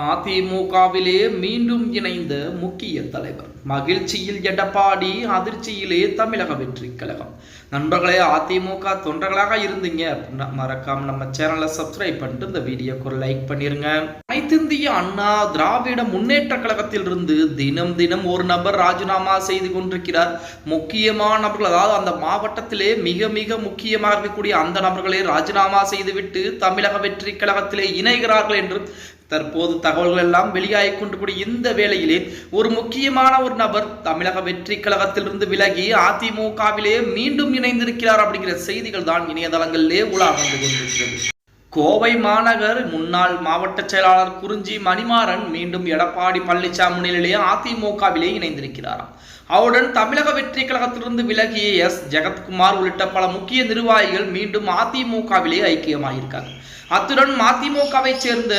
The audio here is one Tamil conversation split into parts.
அதிமுகவிலே மீண்டும் இணைந்த முக்கிய தலைவர். மகிழ்ச்சியில் எடப்பாடி, அதிர்ச்சியிலே தமிழக வெற்றி கழகம். நண்பர்களே, அதிமுக தொண்டர்களாக இருந்தீங்க அப்படின்னா மறக்காம நம்ம சேனலை சப்ஸ்கிரைப் பண்ணிட்டு இந்த வீடியோக்கு ஒரு லைக் பண்ணிருங்க. அனைத்திந்திய அண்ணா திராவிட முன்னேற்ற கழகத்திலிருந்து தினம் தினம் ஒரு நபர் ராஜினாமா செய்து கொண்டிருக்கிறார். முக்கியமான நபர்கள், அதாவது அந்த மாவட்டத்திலே மிக மிக முக்கியமாக இருக்கக்கூடிய அந்த நபர்களே ராஜினாமா செய்துவிட்டு தமிழக வெற்றி கழகத்திலே இணைகிறார்கள் என்று தற்போது தகவல்கள் எல்லாம் வெளியாகிக் கொண்டிருக்கூடிய இந்த வேளையிலே ஒரு முக்கியமான ஒரு நபர் தமிழக வெற்றி கழகத்திலிருந்து விலகி அதிமுகவிலே மீண்டும் இணைந்திருக்கிறார் அப்படிங்கிற செய்திகள் தான் இணையதளங்களிலே உலா வந்து கொண்டிருக்கிறது. கோவை மாநகர் முன்னாள் மாவட்ட செயலாளர் குறிஞ்சி மணிமாறன் மீண்டும் எடப்பாடி பழனிசாமி முன்னிலையிலே அதிமுகவிலே இணைந்திருக்கிறாராம். அவருடன் தமிழக வெற்றி கழகத்திலிருந்து விலகிய எஸ் ஜெகத்குமார் உள்ளிட்ட பல முக்கிய நிர்வாகிகள் மீண்டும் அதிமுகவிலே ஐக்கியமாயிருக்காங்க. அத்துடன் மதிமுகவை சேர்ந்த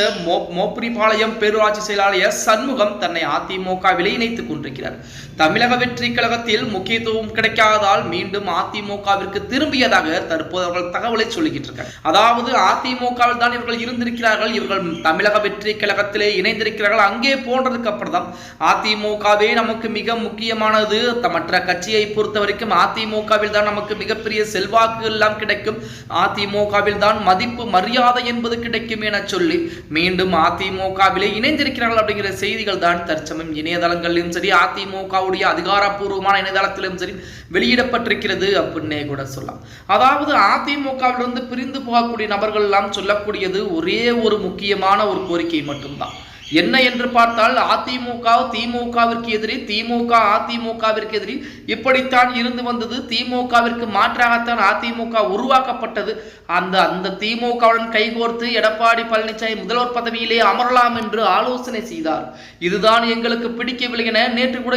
மோப்பிரிபாளையம் பேரூராட்சி செயலாளர் எஸ் சண்முகம் தன்னை அதிமுகவிலே இணைத்துக் கொண்டிருக்கிறார். தமிழக வெற்றி கழகத்தில் முக்கியத்துவம் கிடைக்காததால் மீண்டும் அதிமுகவிற்கு திரும்பியதாக தற்போது அவர்கள் தகவலை சொல்லிக்கிட்டு இருக்காங்க. அதாவது அதிமுகவில் தான் இவர்கள் இருந்திருக்கிறார்கள், இவர்கள் தமிழக வெற்றி கழகத்திலே இணைந்திருக்கிறார்கள். அங்கே போன்றதுக்கு அப்புறம் தான் அதிமுகவே நமக்கு மிக முக்கியமானது, மற்ற கட்சியை பொறுத்த வரைக்கும் அதிமுகவில் தான் நமக்கு மிகப்பெரிய செல்வாக்கு எல்லாம் கிடைக்கும், அதிமுகவில் தான் மதிப்பு மரியாதை என்பது கிடைக்கும் என சொல்லி மீண்டும் அதிமுகவிலே இணைந்திருக்கிறார்கள் அப்படிங்கிற செய்திகள் தான் தற்சமயம் இணையதளங்களிலும் சரி, அதிமுகவுடைய அதிகாரப்பூர்வமான இணையதளத்திலும் சரி வெளியிடப்பட்டிருக்கிறது அப்படின்னே கூட சொல்லலாம். அதாவது அதிமுகவிலிருந்து பிரிந்து போகக்கூடிய நபர்கள் எல்லாம் சொல்லக்கூடியது ஒரே ஒரு முக்கியமான ஒரு கோரிக்கை மட்டும்தான். என்ன என்று பார்த்தால், அதிமுக திமுகவிற்கு எதிரி, திமுக அதிமுகவிற்கு எதிரி, இப்படித்தான் இருந்து வந்தது. திமுகவிற்கு மாற்றாகத்தான் அதிமுக உருவாக்கப்பட்டது. அந்த திமுகவுடன் கைகோர்த்து எடப்பாடி பழனிசாமி முதல்வர் பதவியிலே அமரலாம் என்று ஆலோசனை செய்தார். இதுதான் எங்களுக்கு பிடிக்கவில்லை என நேற்று கூட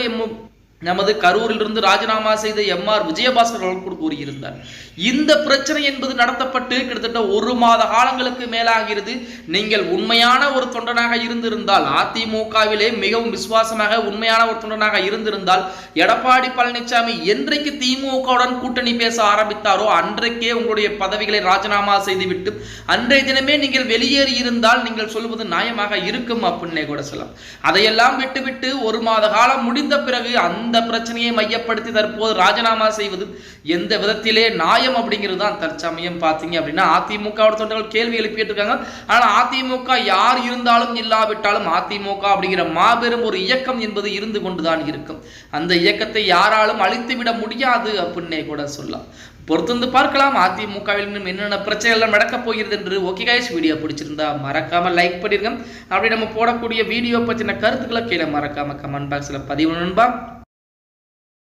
நமது கரூரிலிருந்து ராஜினாமா செய்த எம்.ஆர். விஜயபாஸ்கர் அவர்கள் கூறியிருந்தார். இந்த பிரச்சனை என்பது நடத்தப்பட்டு கிட்டத்தட்ட ஒரு மாத காலங்களுக்கு மேலாகிறது. நீங்கள் உண்மையான ஒரு தொண்டனாக இருந்திருந்தால், அதிமுகவிலே மிகவும் விசுவாசமாக உண்மையான ஒரு தொண்டனாக இருந்திருந்தால், எடப்பாடி பழனிசாமி என்றைக்கு திமுகவுடன் கூட்டணி பேச ஆரம்பித்தாரோ அன்றைக்கே உங்களுடைய பதவிகளை ராஜினாமா செய்துவிட்டு அன்றைய தினமே நீங்கள் வெளியேறி இருந்தால் நீங்கள் சொல்வது நியாயமாக இருக்கும் அப்படின்னே கூட சொல்லலாம். அதையெல்லாம் விட்டுவிட்டு ஒரு மாத காலம் முடிந்த பிறகு அந்த பிரச்சனையை மையப்படுத்தி தற்போது ராஜினாமா செய்வது எந்த விதத்திலே நியாயம் அப்படிங்கிறது தான் தற்சமயம் பார்த்தீங்க அப்படின்னா அதிமுக தொண்டர்கள் கேள்வி எழுப்பிட்டு இருக்காங்க. ஆனால் அதிமுக யார் இருந்தாலும் இல்லாவிட்டாலும் அதிமுக அப்படிங்கிற மாபெரும் ஒரு இயக்கம் என்பது இருந்து கொண்டுதான் இருக்கும். அந்த இயக்கத்தை யாராலும் அழித்துவிட முடியாது அப்படின்னே கூட சொல்லலாம். பொறுத்து பார்க்கலாம் அதிமுகவில் என்னென்ன பிரச்சனைகள் நடக்கப் போகிறது என்று. ஓகே கைஸ், வீடியோ பிடிச்சிருந்தா மறக்காம லைக் பண்ணிருங்க. அப்படி நம்ம போடக்கூடிய வீடியோ பற்றின கருத்துக்களை கீழே மறக்காம கமெண்ட் பாக்ஸ்ல பதிவு நண்பா.